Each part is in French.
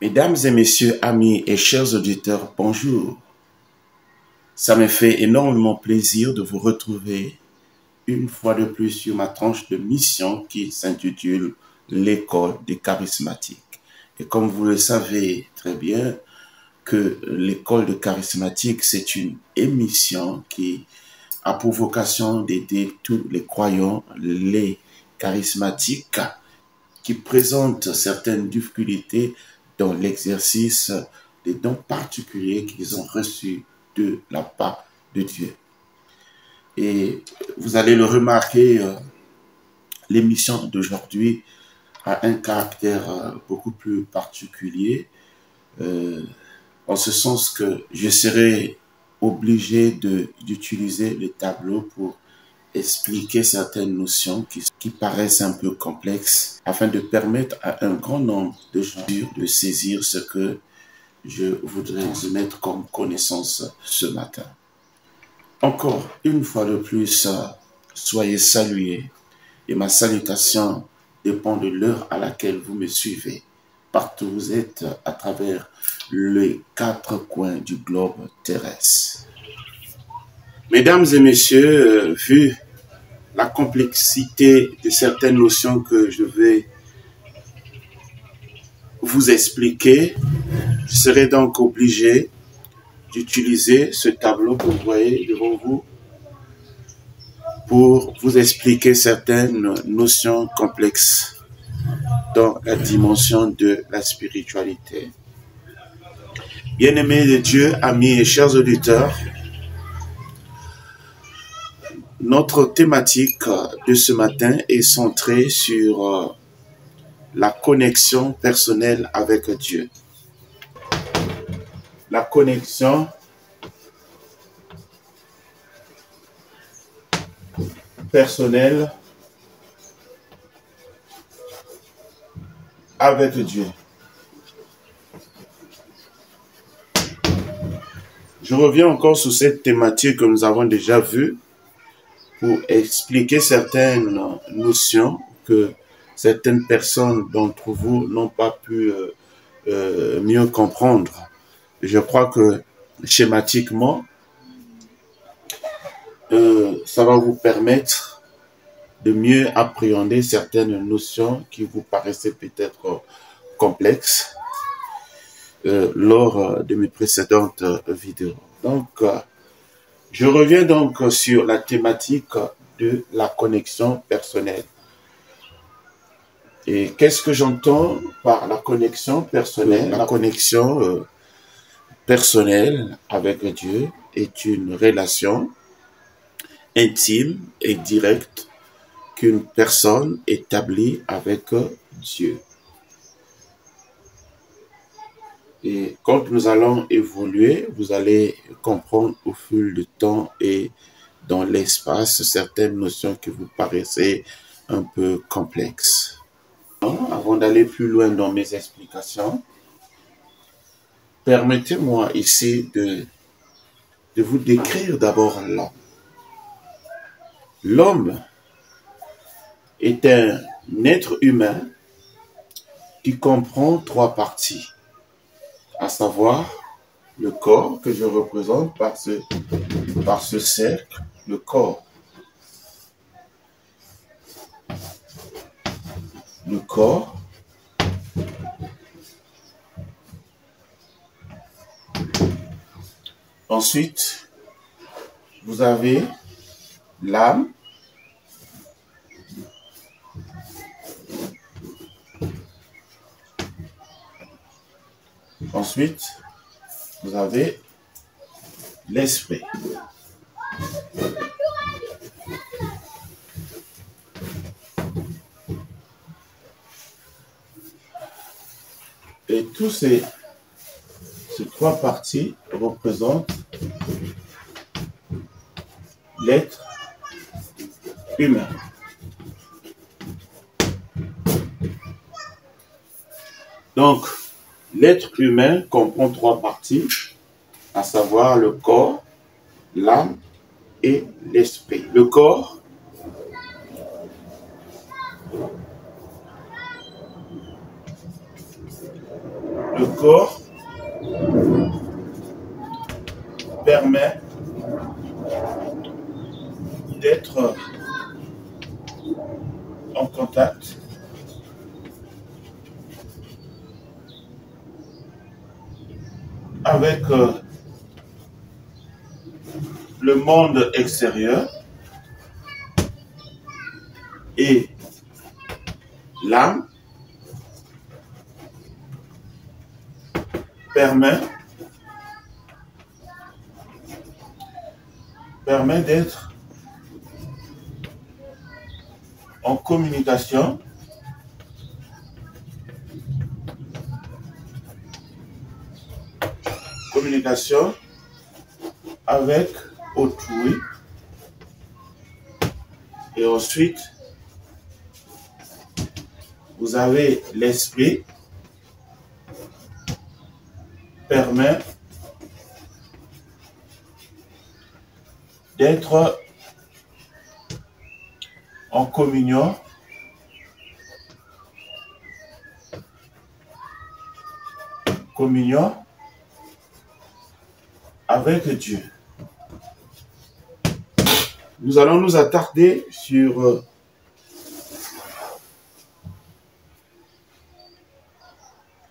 Mesdames et messieurs, amis et chers auditeurs, bonjour. Ça me fait énormément plaisir de vous retrouver une fois de plus sur ma tranche de mission qui s'intitule l'école des charismatiques. Et comme vous le savez très bien, que l'école de charismatiques, c'est une émission qui a pour vocation d'aider tous les croyants, les charismatiques, qui présentent certaines difficultés dans l'exercice des dons particuliers qu'ils ont reçus de la part de Dieu. Et vous allez le remarquer, l'émission d'aujourd'hui a un caractère beaucoup plus particulier, en ce sens que je serai obligé d'utiliser les tableaux pour expliquer certaines notions qui paraissent un peu complexes afin de permettre à un grand nombre de gens de saisir ce que je voudrais vous mettre comme connaissance ce matin. Encore une fois de plus, soyez salués et ma salutation dépend de l'heure à laquelle vous me suivez. Partout où vous êtes à travers les 4 coins du globe terrestre. Mesdames et messieurs, vu la complexité de certaines notions que je vais vous expliquer, je serai donc obligé d'utiliser ce tableau que vous voyez devant vous pour vous expliquer certaines notions complexes dans la dimension de la spiritualité. Bien-aimés de Dieu, amis et chers auditeurs, notre thématique de ce matin est centrée sur la connexion personnelle avec Dieu. La connexion personnelle avec Dieu. Je reviens encore sur cette thématique que nous avons déjà vue pour expliquer certaines notions que certaines personnes d'entre vous n'ont pas pu mieux comprendre. Je crois que schématiquement, ça va vous permettre de mieux appréhender certaines notions qui vous paraissaient peut-être complexes lors de mes précédentes vidéos. Donc, je reviens donc sur la thématique de la connexion personnelle. Et qu'est-ce que j'entends par la connexion personnelle? La connexion personnelle avec Dieu est une relation intime et directe qu'une personne établit avec Dieu. Et quand nous allons évoluer, vous allez comprendre au fil du temps et dans l'espace certaines notions qui vous paraissaient un peu complexes. Avant d'aller plus loin dans mes explications, permettez-moi ici de vous décrire d'abord l'homme. L'homme est un être humain qui comprend 3 parties, à savoir le corps que je représente par ce cercle, le corps. Le corps. Ensuite, vous avez l'âme. Ensuite, vous avez l'esprit. Et tous ces 3 parties représentent l'être humain. Donc, l'être humain comprend 3 parties, à savoir le corps, l'âme et l'esprit. Le corps Le corps permet d'être en contact avec le monde extérieur et l'âme permet d'être en communication avec autrui, et ensuite vous avez l'esprit permet d'être en communion avec Dieu. Nous allons nous attarder sur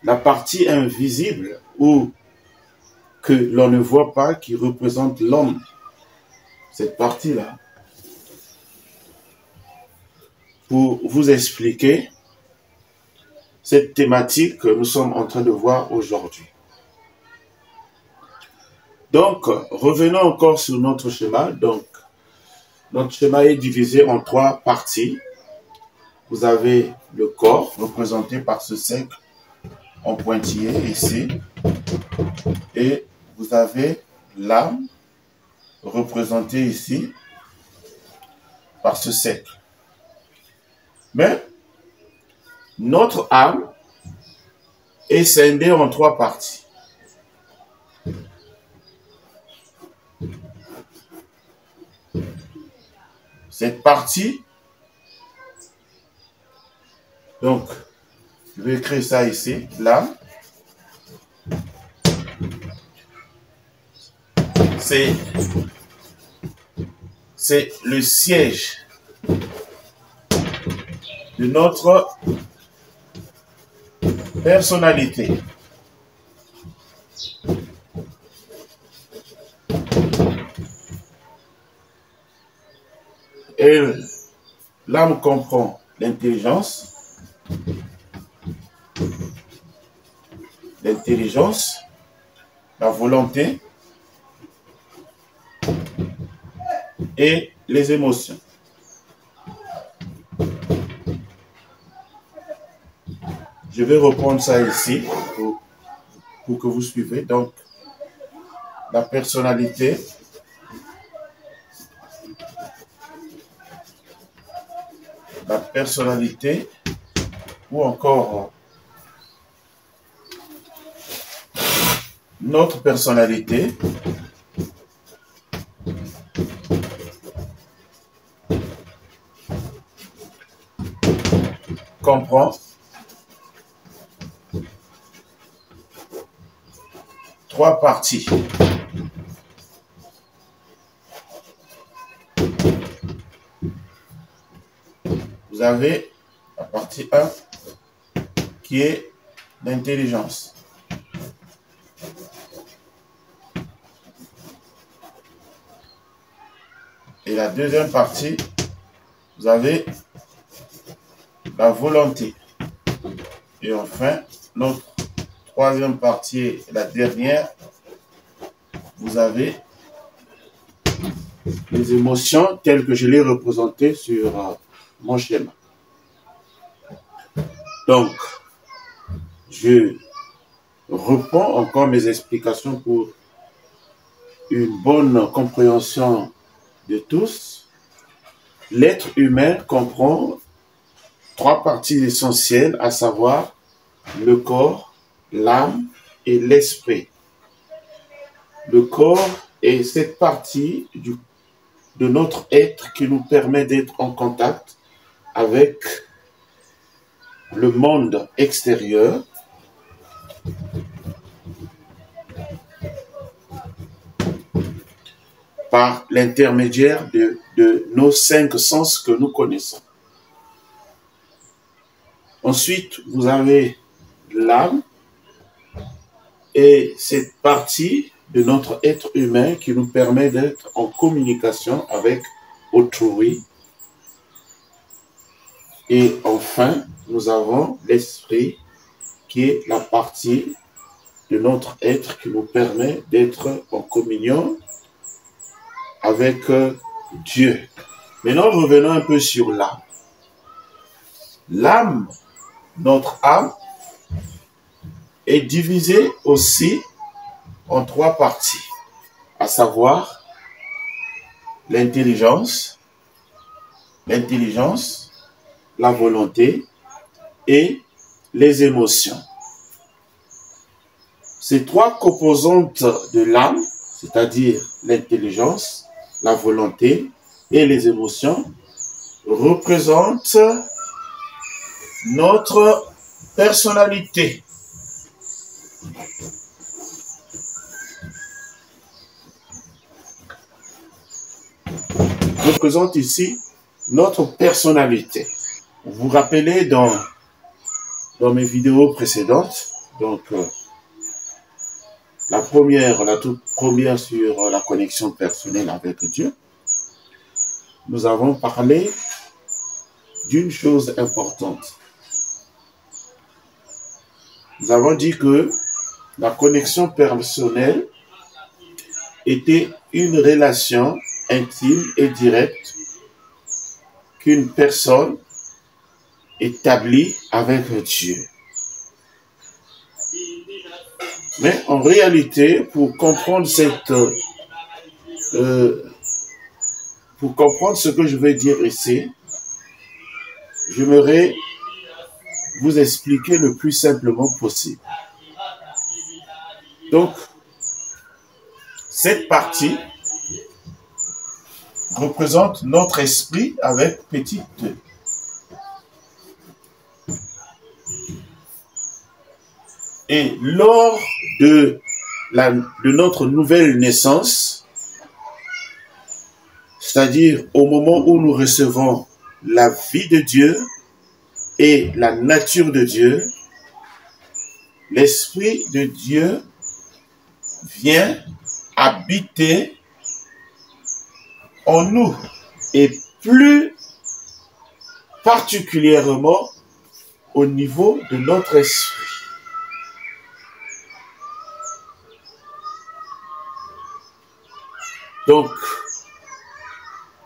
la partie invisible ou que l'on ne voit pas, qui représente l'homme. Cette partie-là, pour vous expliquer cette thématique que nous sommes en train de voir aujourd'hui. Donc, revenons encore sur notre schéma. Donc, notre schéma est divisé en 3 parties. Vous avez le corps, représenté par ce cercle en pointillé ici. Et vous avez l'âme, représentée ici par ce cercle. Mais notre âme est scindée en 3 parties. Cette partie, donc, je vais écrire ça ici, l'âme, c'est le siège de notre personnalité. Et l'âme comprend l'intelligence, la volonté et les émotions. Je vais reprendre ça ici pour que vous suivez. Donc, la personnalité, ou encore notre personnalité comprend 3 parties. Vous avez la partie 1 qui est l'intelligence. Et la deuxième partie, vous avez la volonté. Et enfin, notre troisième partie et la dernière, vous avez les émotions telles que je les représentais sur mon schéma. Donc, je reprends encore mes explications pour une bonne compréhension de tous. L'être humain comprend 3 parties essentielles, à savoir le corps, l'âme et l'esprit. Le corps est cette partie de notre être qui nous permet d'être en contact avec le monde extérieur par l'intermédiaire de nos 5 sens que nous connaissons. Ensuite, vous avez l'âme et cette partie de notre être humain qui nous permet d'être en communication avec autrui. Et enfin, nous avons l'esprit qui est la partie de notre être qui nous permet d'être en communion avec Dieu. Maintenant, revenons un peu sur l'âme. L'âme, notre âme, est divisée aussi en 3 parties, à savoir l'intelligence, la volonté et les émotions. Ces 3 composantes de l'âme, c'est-à-dire l'intelligence, la volonté et les émotions, représentent notre personnalité. Représente ici notre personnalité. Vous vous rappelez dans mes vidéos précédentes, donc la toute première sur la connexion personnelle avec Dieu, nous avons parlé d'une chose importante. Nous avons dit que la connexion personnelle était une relation intime et directe qu'une personne établit avec Dieu. Mais en réalité, pour comprendre ce que je veux dire ici, j'aimerais vous expliquer le plus simplement possible. Donc, cette partie représente notre esprit avec petit e. Et lors de notre nouvelle naissance, c'est-à-dire au moment où nous recevons la vie de Dieu et la nature de Dieu, l'Esprit de Dieu vient habiter en nous et plus particulièrement au niveau de notre esprit. Donc,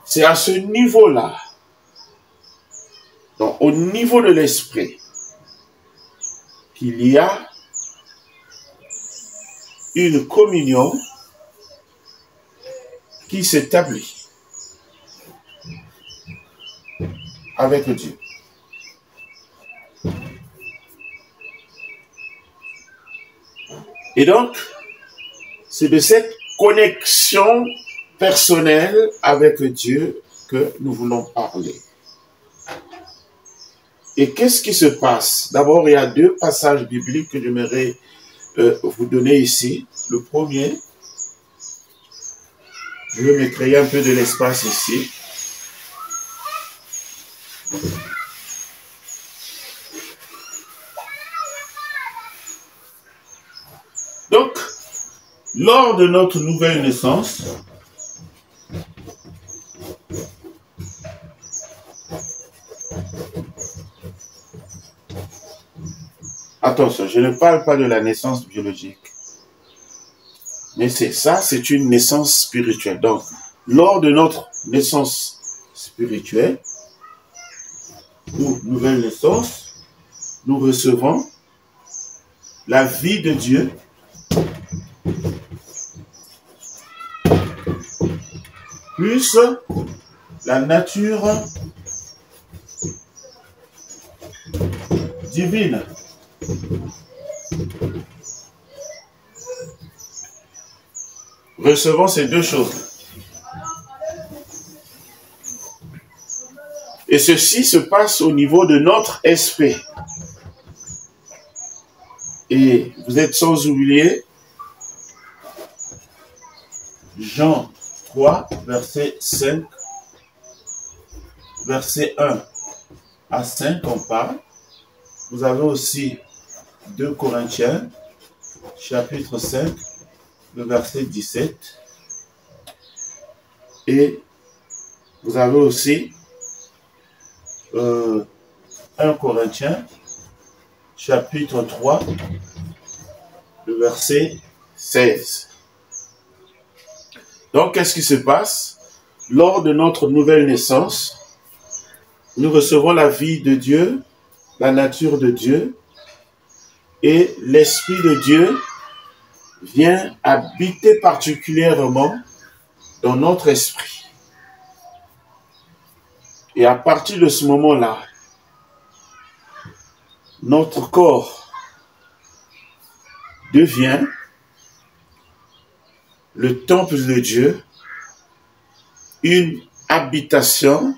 c'est à ce niveau-là, donc au niveau de l'esprit, qu'il y a une communion qui s'établit avec Dieu. Et donc, c'est de cette connexion personnelle avec Dieu que nous voulons parler. Et qu'est-ce qui se passe? D'abord, il y a 2 passages bibliques que j'aimerais vous donner ici. Le premier, je vais me créer un peu de l'espace ici. Donc, lors de notre nouvelle naissance, attention, je ne parle pas de la naissance biologique, mais c'est une naissance spirituelle. Donc, lors de notre naissance spirituelle, ou nouvelle naissance, nous recevons la vie de Dieu plus la nature divine. Recevons ces 2 choses. Et ceci se passe au niveau de notre esprit. Et vous êtes sans oublier Jean 3, verset 5, verset 1 à 5, on parle. Vous avez aussi 2 Corinthiens, chapitre 5, le verset 17. Et vous avez aussi 1 Corinthiens, chapitre 3, le verset 16. Donc, qu'est-ce qui se passe? Lors de notre nouvelle naissance, nous recevons la vie de Dieu, la nature de Dieu, et l'Esprit de Dieu vient habiter particulièrement dans notre esprit. Et à partir de ce moment-là, notre corps devient le temple de Dieu, une habitation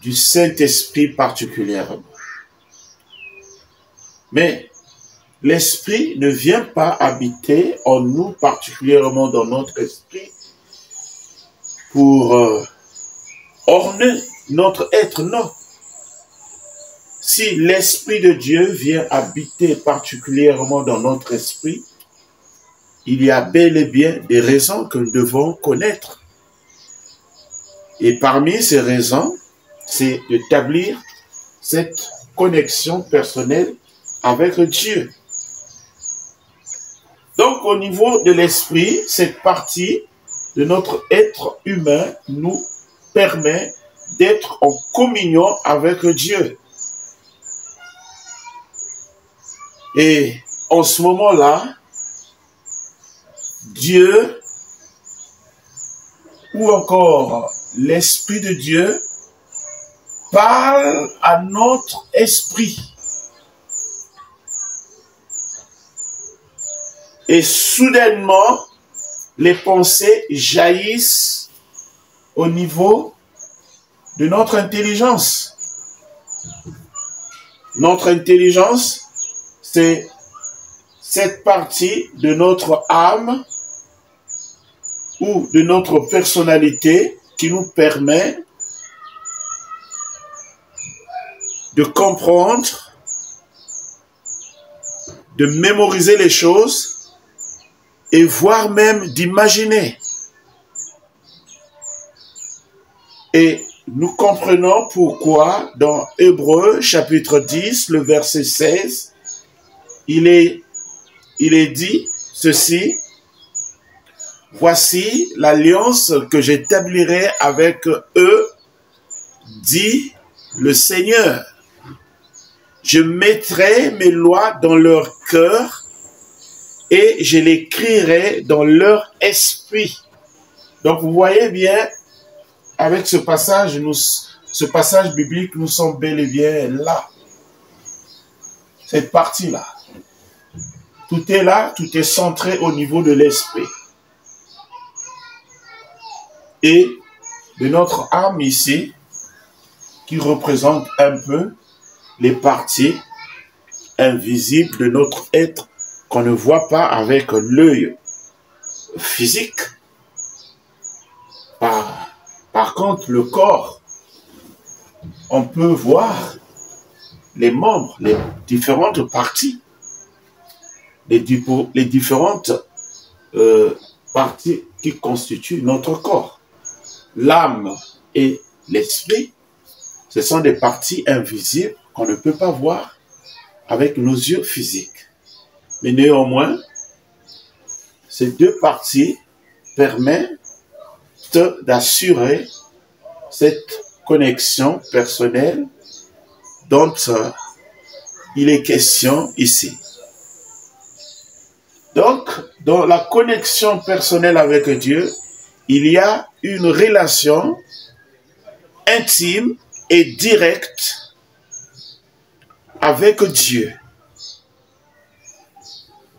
du Saint-Esprit particulièrement. Mais l'Esprit ne vient pas habiter en nous, particulièrement dans notre esprit, pour orner notre être, non. Si l'Esprit de Dieu vient habiter particulièrement dans notre esprit, il y a bel et bien des raisons que nous devons connaître. Et parmi ces raisons, c'est d'établir cette connexion personnelle avec Dieu. Donc, au niveau de l'esprit, cette partie de notre être humain nous permet d'être en communion avec Dieu. Et en ce moment-là, Dieu, ou encore l'Esprit de Dieu, parle à notre esprit. Et soudainement, les pensées jaillissent au niveau de notre intelligence. Notre intelligence, c'est cette partie de notre âme ou de notre personnalité qui nous permet de comprendre, de mémoriser les choses et voire même d'imaginer. Et nous comprenons pourquoi dans Hébreux chapitre 10, le verset 16, il est dit ceci: voici l'alliance que j'établirai avec eux, dit le Seigneur. Je mettrai mes lois dans leur cœur et je l'écrirai dans leur esprit. Donc vous voyez bien, avec ce passage biblique, nous sommes bel et bien là. Cette partie-là. Tout est là, tout est centré au niveau de l'esprit. Et de notre âme ici, qui représente un peu les parties invisibles de notre être qu'on ne voit pas avec l'œil physique. Par contre, le corps, on peut voir les membres, les différentes parties, les différentes parties qui constituent notre corps. L'âme et l'esprit, ce sont des parties invisibles qu'on ne peut pas voir avec nos yeux physiques. Mais néanmoins, ces deux parties permettent d'assurer cette connexion personnelle dont il est question ici. Donc, dans la connexion personnelle avec Dieu, il y a une relation intime et directe avec Dieu.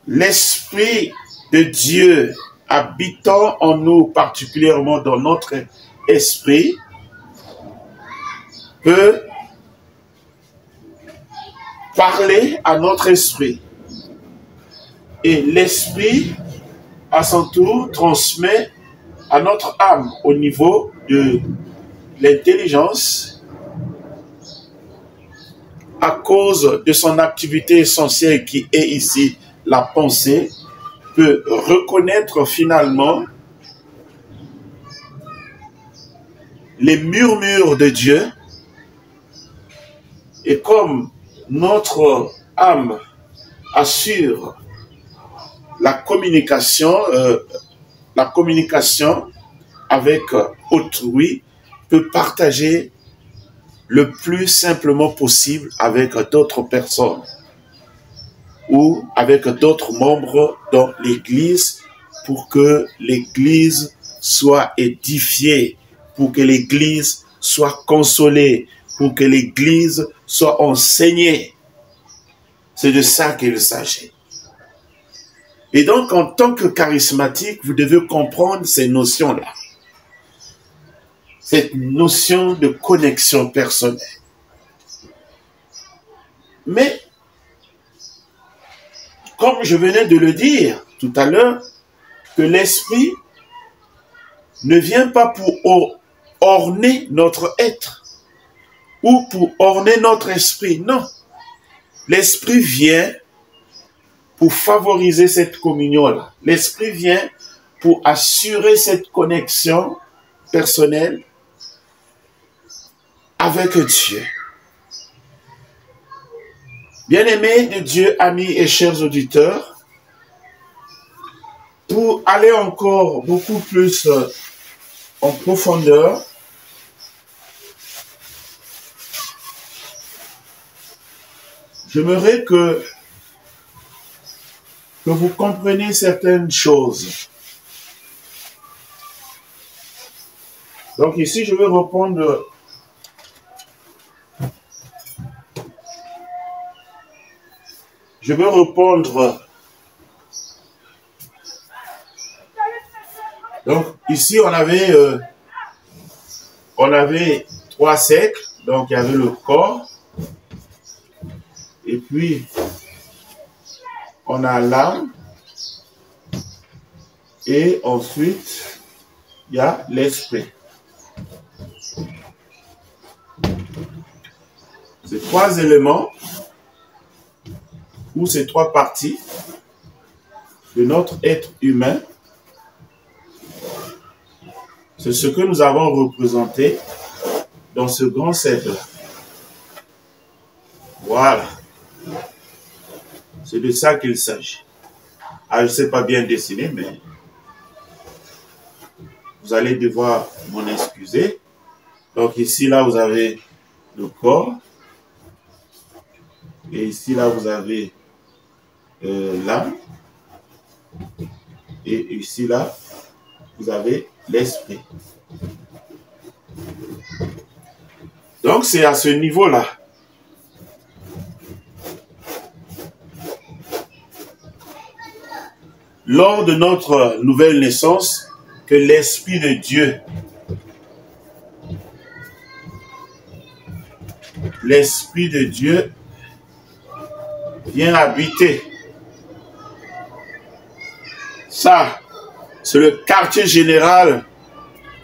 L'Esprit de Dieu habitant en nous, particulièrement dans notre esprit, peut parler à notre esprit. Et l'esprit, à son tour, transmet à notre âme au niveau de l'intelligence à cause de son activité essentielle qui est ici la pensée, peut reconnaître finalement les murmures de Dieu. Et comme notre âme assure la communication avec autrui, peut partager le plus simplement possible avec d'autres personnes ou avec d'autres membres dans l'Église pour que l'Église soit édifiée, pour que l'Église soit consolée, pour que l'Église soit enseignée. C'est de ça qu'il s'agit. Et donc, en tant que charismatique, vous devez comprendre ces notions-là. Cette notion de connexion personnelle. Mais, comme je venais de le dire tout à l'heure, que l'esprit ne vient pas pour orner notre être ou pour orner notre esprit. Non. L'esprit vient pour favoriser cette communion-là. L'esprit vient pour assurer cette connexion personnelle avec Dieu. Bien-aimés de Dieu, amis et chers auditeurs, pour aller encore beaucoup plus en profondeur, j'aimerais que vous compreniez certaines choses. Donc ici, je vais reprendre donc ici on avait 3 cercles. Donc il y avait le corps, et puis on a l'âme, et ensuite il y a l'esprit. Ces 3 éléments ou ces 3 parties de notre être humain, c'est ce que nous avons représenté dans ce grand cercle. Voilà. C'est de ça qu'il s'agit. Ah, je ne sais pas bien dessiner, mais vous allez devoir m'en excuser. Donc ici, là, vous avez le corps. Et ici, là, vous avez l'âme. Et ici, là, vous avez l'esprit. Donc, c'est à ce niveau-là. Lors de notre nouvelle naissance, que l'Esprit de Dieu vient habiter. Ça, c'est le quartier général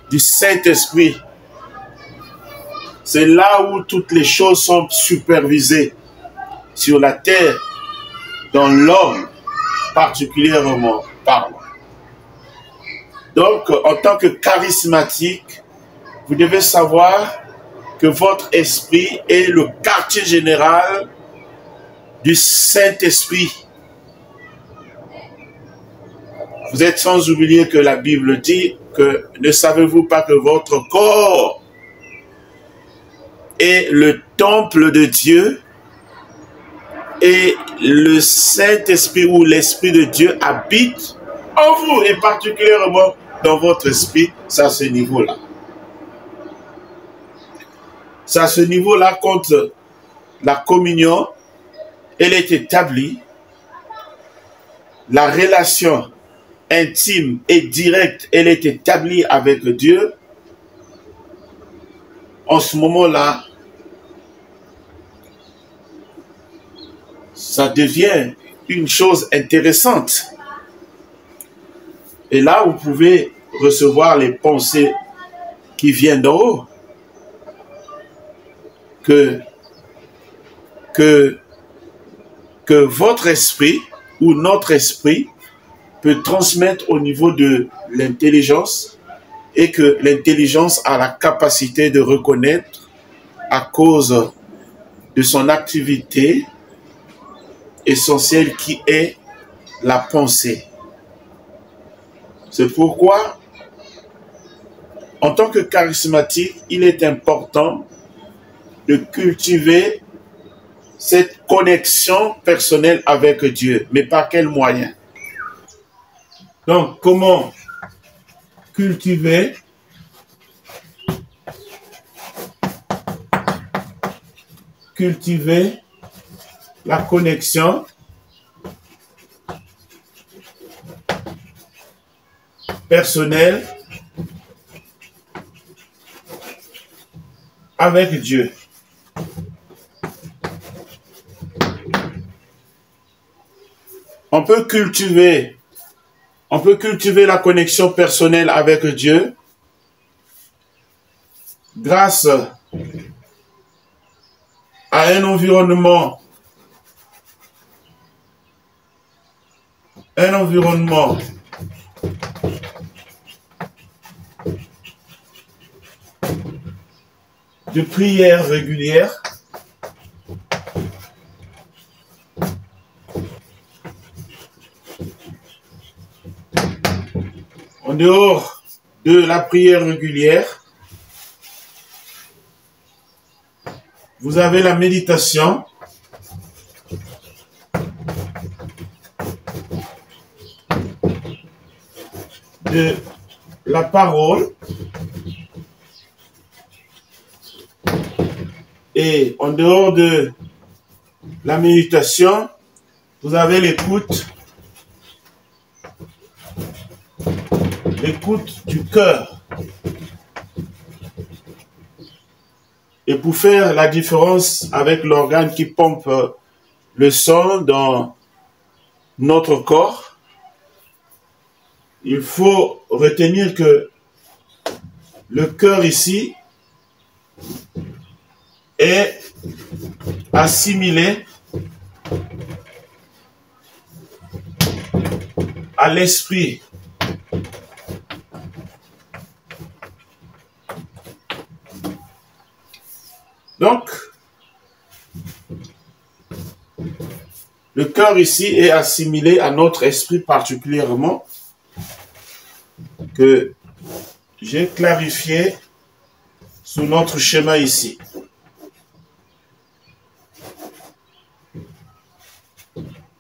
du Saint-Esprit. C'est là où toutes les choses sont supervisées sur la terre, dans l'homme particulièrement parlant. Donc, en tant que charismatique, vous devez savoir que votre esprit est le quartier général du Saint-Esprit. Vous êtes sans oublier que la Bible dit que ne savez-vous pas que votre corps est le temple de Dieu et le Saint-Esprit ou l'Esprit de Dieu habite en vous et particulièrement dans votre esprit. C'est à ce niveau-là. C'est à ce niveau-là quand la communion, elle est établie, la relation intime et directe, elle est établie avec Dieu. En ce moment-là, ça devient une chose intéressante. Et là, vous pouvez recevoir les pensées qui viennent d'en haut. Que votre esprit ou notre esprit peut transmettre au niveau de l'intelligence et que l'intelligence a la capacité de reconnaître à cause de son activité essentielle qui est la pensée. C'est pourquoi, en tant que charismatique, il est important de cultiver cette connexion personnelle avec Dieu. Mais par quel moyen? Donc, comment cultiver la connexion personnelle avec Dieu. On peut cultiver la connexion personnelle avec Dieu grâce à un environnement de prière régulière. En dehors de la prière régulière, vous avez la méditation, de la parole, et en dehors de la méditation, vous avez l'écoute du cœur. Et pour faire la différence avec l'organe qui pompe le sang dans notre corps, il faut retenir que le cœur ici est assimilé à l'esprit. Donc, le cœur ici est assimilé à notre esprit particulièrement, que j'ai clarifié sous notre schéma ici.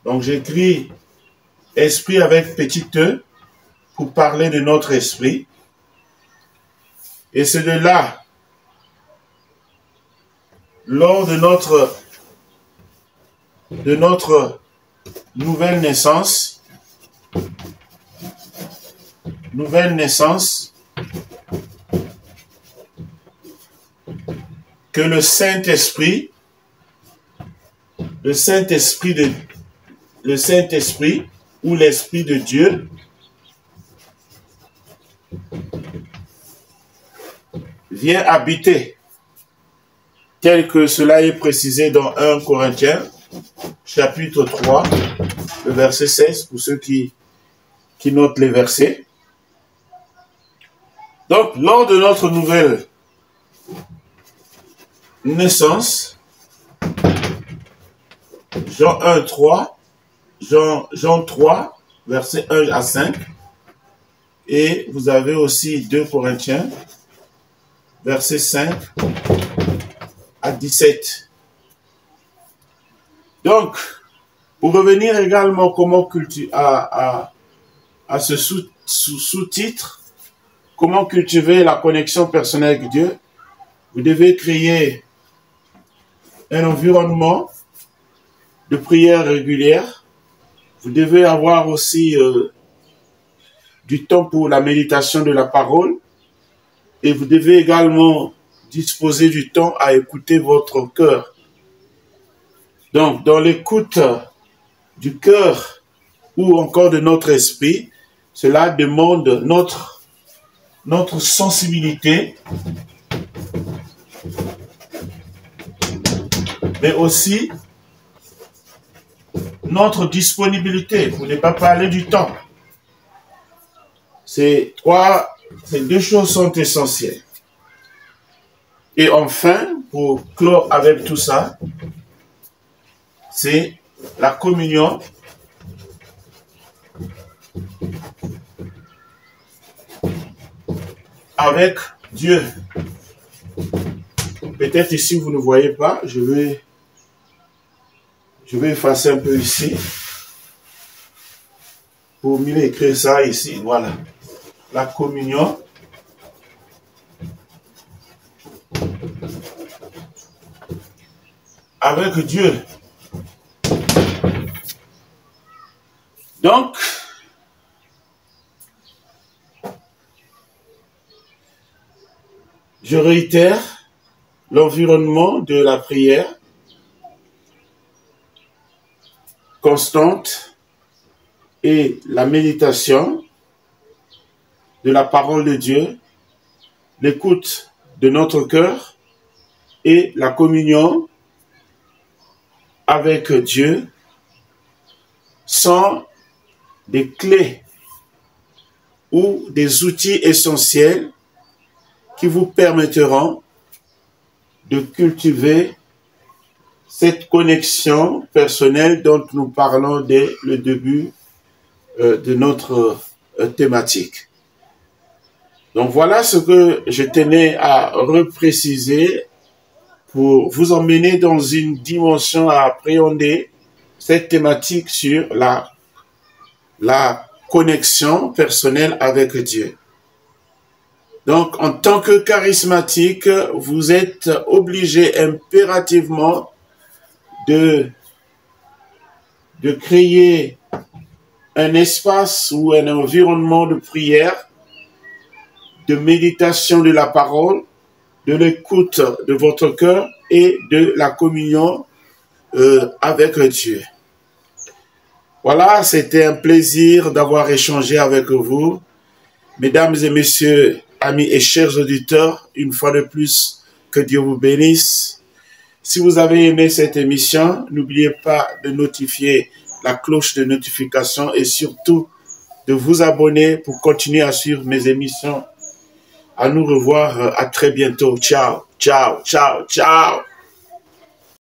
Donc j'écris esprit avec petit e pour parler de notre esprit. Et c'est de là, lors de notre nouvelle naissance, que le Saint-Esprit ou l'Esprit de Dieu vient habiter, tel que cela est précisé dans 1 Corinthiens, chapitre 3, le verset 16, pour ceux qui notent les versets. Donc, lors de notre nouvelle naissance, Jean 3, verset 1 à 5, et vous avez aussi 2 Corinthiens, verset 5 à 17. Donc, pour revenir également comment à ce sous-titre, comment cultiver la connexion personnelle avec Dieu, vous devez créer un environnement de prière régulière. Vous devez avoir aussi du temps pour la méditation de la parole. Et vous devez également disposer du temps à écouter votre cœur. Donc, dans l'écoute du cœur ou encore de notre esprit, cela demande notre notre sensibilité, mais aussi notre disponibilité, pour ne pas parler du temps. Ces deux choses sont essentielles. Et enfin, pour clore avec tout ça, c'est la communion avec Dieu. Peut-être ici vous ne voyez pas, je vais effacer un peu ici pour mieux écrire ça ici. Voilà. La communion avec Dieu. Donc, je réitère l'environnement de la prière constante et la méditation de la parole de Dieu, l'écoute de notre cœur et la communion avec Dieu sont des clés ou des outils essentiels qui vous permettront de cultiver cette connexion personnelle dont nous parlons dès le début de notre thématique. Donc voilà ce que je tenais à repréciser pour vous emmener dans une dimension à appréhender cette thématique sur la connexion personnelle avec Dieu. Donc, en tant que charismatique, vous êtes obligé impérativement de créer un espace ou un environnement de prière, de méditation de la parole, de l'écoute de votre cœur et de la communion avec Dieu. Voilà, c'était un plaisir d'avoir échangé avec vous. Mesdames et messieurs, amis et chers auditeurs, une fois de plus, que Dieu vous bénisse. Si vous avez aimé cette émission, n'oubliez pas de notifier la cloche de notification et surtout de vous abonner pour continuer à suivre mes émissions. À nous revoir à très bientôt. Ciao, ciao, ciao, ciao.